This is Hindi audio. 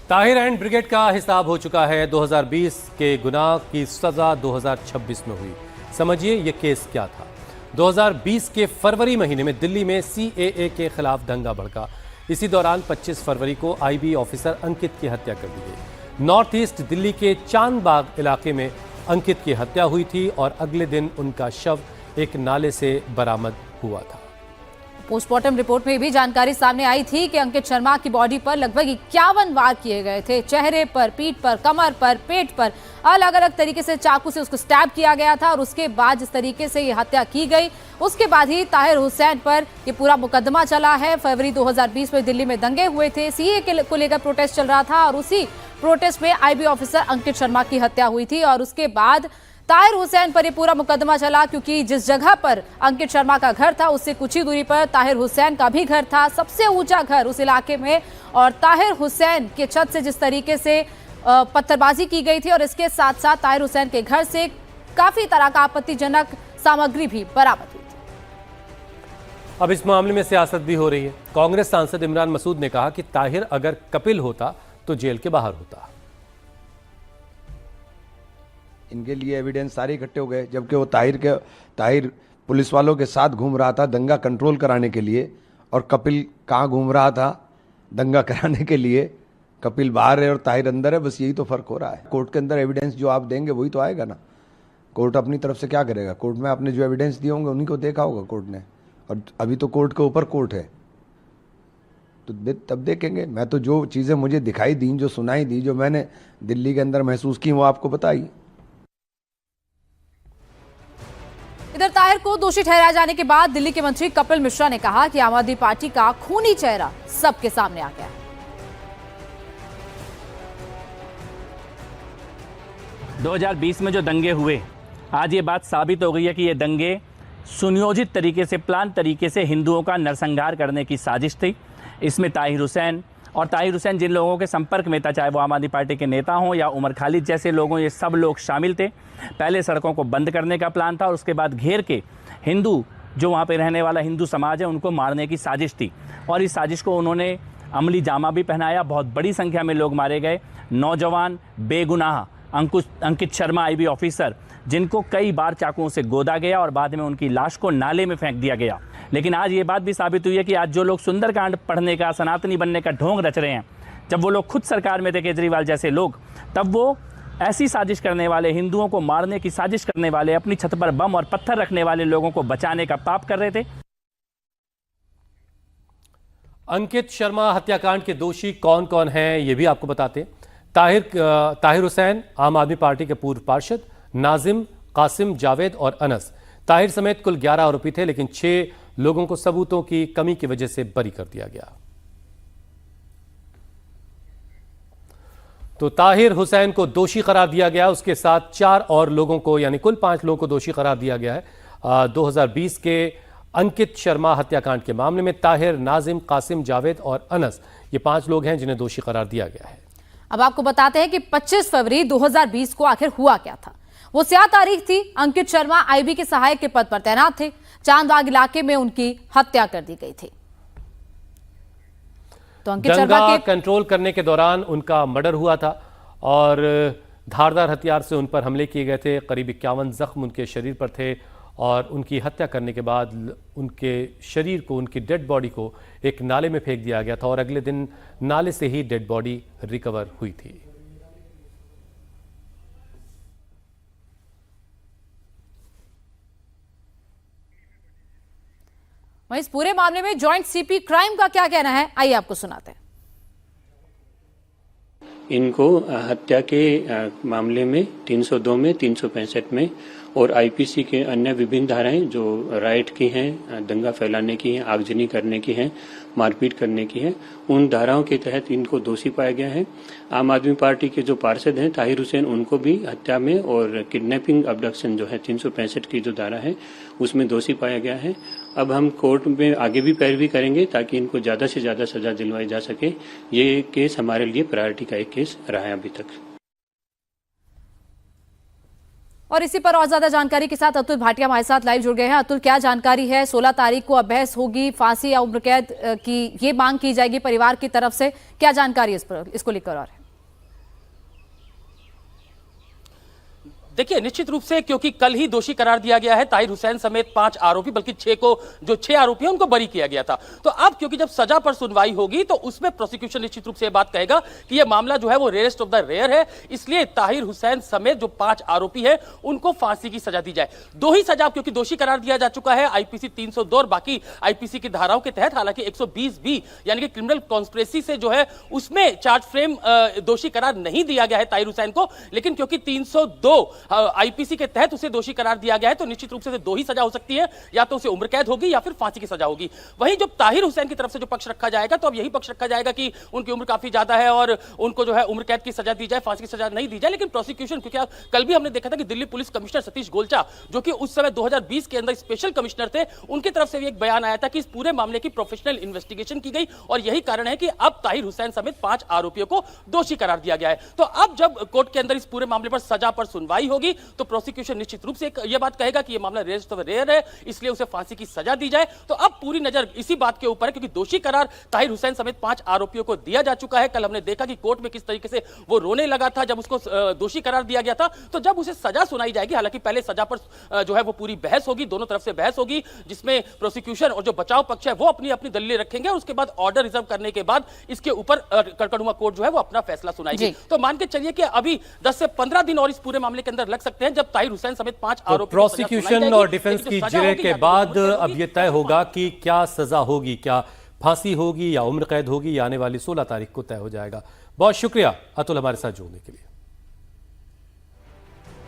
ताहिर एंड ब्रिगेड का हिसाब हो चुका है। 2020 के गुनाह की सजा 2026 में हुई। समझिए ये केस क्या था। 2020 के फरवरी महीने में दिल्ली में सीएए के खिलाफ दंगा भड़का। इसी दौरान 25 फरवरी को आईबी ऑफिसर अंकित की हत्या कर दी गई। नॉर्थ ईस्ट दिल्ली के चांदबाग इलाके में अंकित की हत्या हुई थी और अगले दिन उनका शव एक नाले से बरामद हुआ था। पोस्टमार्टम रिपोर्ट में भी जानकारी सामने आई थी कि अंकित शर्मा की बॉडी पर लगभग 51 वार किए गए थे। चेहरे पर, पीठ पर, कमर पर, पेट पर अलग अलग तरीके से चाकू से उसको स्टैब किया गया था और उसके बाद जिस तरीके से ये हत्या की गई उसके बाद ही ताहिर हुसैन पर ये पूरा मुकदमा चला है। फरवरी 2020 में दिल्ली में दंगे हुए थे, सीए को लेकर प्रोटेस्ट चल रहा था और उसी प्रोटेस्ट में आईबी ऑफिसर अंकित शर्मा की हत्या हुई थी और उसके बाद ताहिर हुसैन पर यह पूरा मुकदमा चला, क्योंकि जिस जगह पर अंकित शर्मा का घर था उससे कुछ ही दूरी पर ताहिर हुसैन का भी घर था, सबसे ऊंचा घर उस इलाके में। और ताहिर हुसैन के छत से जिस तरीके से पत्थरबाजी की गई थी और इसके साथ साथ ताहिर हुसैन के घर से काफी तरह का आपत्तिजनक सामग्री भी बरामद हुई थी। अब इस मामले में सियासत भी हो रही है। कांग्रेस सांसद इमरान मसूद ने कहा कि ताहिर अगर कपिल होता तो जेल के बाहर होता। इनके लिए एविडेंस सारे इकट्ठे हो गए, जबकि वो ताहिर पुलिस वालों के साथ घूम रहा था दंगा कंट्रोल कराने के लिए, और कपिल कहाँ घूम रहा था दंगा कराने के लिए। कपिल बाहर है और ताहिर अंदर है, बस यही तो फर्क हो रहा है। कोर्ट के अंदर एविडेंस जो आप देंगे वही तो आएगा ना। कोर्ट अपनी तरफ से क्या करेगा? कोर्ट में आपने जो एविडेंस दिए होंगे उन्हीं को देखा होगा कोर्ट ने, और अभी तो कोर्ट के ऊपर कोर्ट है, तो तब देखेंगे। मैं तो जो चीज़ें मुझे दिखाई दी, जो सुनाई दी, जो मैंने दिल्ली के अंदर महसूस की, वो आपको बताई। इधर ताहिर को दोषी ठहराए जाने के बाद दिल्ली के मंत्री कपिल मिश्रा ने कहा कि आम आदमी पार्टी का खूनी चेहरा सबके सामने आ गया है। 2020 में जो दंगे हुए, आज ये बात साबित हो गई है कि ये दंगे सुनियोजित तरीके से, प्लान तरीके से हिंदुओं का नरसंहार करने की साजिश थी। इसमें ताहिर हुसैन जिन लोगों के संपर्क में था, चाहे वो आम आदमी पार्टी के नेता हों या उमर खालिद जैसे लोग हों, ये सब लोग शामिल थे। पहले सड़कों को बंद करने का प्लान था और उसके बाद घेर के हिंदू, जो वहाँ पे रहने वाला हिंदू समाज है, उनको मारने की साजिश थी। और इस साजिश को उन्होंने अमली जामा भी पहनाया। बहुत बड़ी संख्या में लोग मारे गए। नौजवान बेगुनाह अंकित शर्मा आईबी ऑफिसर, जिनको कई बार चाकुओं से गोदा गया और बाद में उनकी लाश को नाले में फेंक दिया गया। लेकिन आज ये बात भी साबित हुई है कि आज जो लोग सुंदरकांड पढ़ने का, सनातनी बनने का ढोंग रच रहे हैं, जब वो लोग खुद सरकार में थे, केजरीवाल जैसे लोग, तब वो ऐसी साजिश करने वाले, हिंदुओं को मारने की साजिश करने वाले, अपनी छत पर बम और पत्थर रखने वाले लोगों को बचाने का पाप कर रहे थे। अंकित शर्मा हत्याकांड के दोषी कौन कौन हैं ये भी आपको बताते हैं। ताहिर हुसैन आम आदमी पार्टी के पूर्व पार्षद, नाजिम, कासिम, जावेद और अनस। ताहिर समेत कुल 11 आरोपी थे, लेकिन 6 लोगों को सबूतों की कमी की वजह से बरी कर दिया गया। तो ताहिर हुसैन को दोषी करार दिया गया, उसके साथ 4 और लोगों को, यानी कुल 5 लोगों को दोषी करार दिया गया है। 2020 के अंकित शर्मा हत्याकांड के मामले में ताहिर, नाजिम, कासिम, जावेद और अनस, ये 5 लोग हैं जिन्हें दोषी करार दिया गया है। अब आपको बताते हैं कि 25 फरवरी 2020 को आखिर हुआ क्या था। वो स्याह तारीख थी। अंकित शर्मा आईबी के सहायक के पद पर तैनात थे। चांदबाग इलाके में उनकी हत्या कर दी गई थी। तो अंकित शर्मा के कंट्रोल करने के दौरान उनका मर्डर हुआ था और धारदार हथियार से उन पर हमले किए गए थे। करीब 51 जख्म उनके शरीर पर थे और उनकी हत्या करने के बाद उनके शरीर को, उनकी डेड बॉडी को एक नाले में फेंक दिया गया था और अगले दिन नाले से ही डेड बॉडी रिकवर हुई थी। वहीं इस पूरे मामले में जॉइंट सीपी क्राइम का क्या कहना है, आइए आपको सुनाते हैं। इनको हत्या के मामले में 302 में, 365 में और आईपीसी के अन्य विभिन्न धाराएं जो राइट की हैं, दंगा फैलाने की हैं, आगजनी करने की हैं, मारपीट करने की हैं, उन धाराओं के तहत इनको दोषी पाया गया है। आम आदमी पार्टी के जो पार्षद हैं ताहिर हुसैन, उनको भी हत्या में और किडनैपिंग, अबडक्शन जो है 365 की जो धारा है उसमें दोषी पाया गया है। अब हम कोर्ट में आगे भी पैरवी करेंगे ताकि इनको ज्यादा से ज्यादा सजा दिलवाई जा सके। ये केस हमारे लिए प्रायोरिटी का एक केस रहा है अभी तक। और इसी पर और ज्यादा जानकारी के साथ अतुल भाटिया हमारे साथ लाइव जुड़ गए हैं। अतुल, क्या जानकारी है? 16 तारीख को अब बहस होगी, फांसी या उम्र कैद की ये मांग की जाएगी परिवार की तरफ से, क्या जानकारी इस पर, इसको लेकर? और देखिए, निश्चित रूप से क्योंकि कल ही दोषी करार दिया गया है ताहिर हुसैन समेत 5 आरोपी, बल्कि 6 आरोपी हैं उनको बरी किया गया था। तो अब क्योंकि जब सजा पर सुनवाई होगी तो उसमें प्रोसिक्यूशन निश्चित रूप से बात कहेगा कि यह मामला जो है वो रेयरेस्ट ऑफ द रेयर है, इसलिए ताहिर हुसैन समेत जो 5 आरोपी हैं उनको फांसी की सजा दी जाए। 2 ही सजा, क्योंकि दोषी करार दिया जा चुका है आईपीसी 302 और बाकी आईपीसी की धाराओं के तहत। हालांकि 120 बी यानी कि क्रिमिनल कॉन्स्पिरेसी से जो है उसमें चार्ज फ्रेम दोषी करार नहीं दिया गया है ताहिर हुसैन को, लेकिन क्योंकि 302 आईपीसी के तहत उसे दोषी करार दिया गया है तो निश्चित रूप से 2 ही सजा हो सकती है, या तो उसे उम्र कैद होगी या फिर फांसी की सजा होगी। वहीं जो ताहिर हुसैन की तरफ से जो पक्ष रखा जाएगा, तो अब यही पक्ष रखा जाएगा कि उनकी उम्र काफी ज्यादा है और उनको जो है उम्र कैद की सजा दी जाए, फांसी की सजा नहीं दी जाए। लेकिन प्रोसिक्यूशन, क्योंकि कल भी हमने देखा था कि दिल्ली पुलिस कमिश्नर सतीश गोलचा, जो कि उस समय 2020 के अंदर स्पेशल कमिश्नर थे, उनकी तरफ से भी एक बयान आया था कि इस पूरे मामले की प्रोफेशनल इन्वेस्टिगेशन की गई और यही कारण है कि अब ताहिर हुसैन समेत 5 आरोपियों को दोषी करार दिया गया है। तो अब जब कोर्ट के अंदर इस पूरे मामले पर सजा पर सुनवाई होगी तो प्रोसिक्यूशन निश्चित रूप से यह बात कहेगा कि यह मामला रेयरेस्ट ऑफ द रेयर है, इसलिए उसे फांसी की सजा दी जाए। तो अब पूरी नजर इसी बात के ऊपर है, क्योंकि दोषी करार ताहिर हुसैन समेत 5 आरोपियों को दिया जा चुका है। कल हमने देखा कि कोर्ट में किस तरीके से वो रोने लगा था जब उसको दोषी करार दिया गया था। तो जब उसे सजा सुनाई जाएगी, हालांकि पहले सजा पर जो है वो पूरी बहस होगी, दोनों तरफ से बहस होगी, जिसमें प्रोसिक्यूशन और जो बचाव पक्ष है वो अपनी अपनी दलीलें रखेंगे और उसके बाद ऑर्डर रिजर्व करने के बाद इसके ऊपर कड़कड़ुआ कोर्ट जो है वो अपना फैसला सुनाएगी। तो मान के चलिए कि अभी 10 से 15 दिन और इस पूरे मामले के अंदर लग सकते हैं, जब ताहिर हुसैन समेत 5 तो प्रोसिक्यूशन और डिफेंस की जिरे के बाद अब यह तय होगा कि क्या सजा होगी, क्या फांसी होगी या उम्र कैद होगी, या आने वाली 16 तारीख को तय हो जाएगा। बहुत शुक्रिया अतुल हमारे साथ जुड़ने के लिए।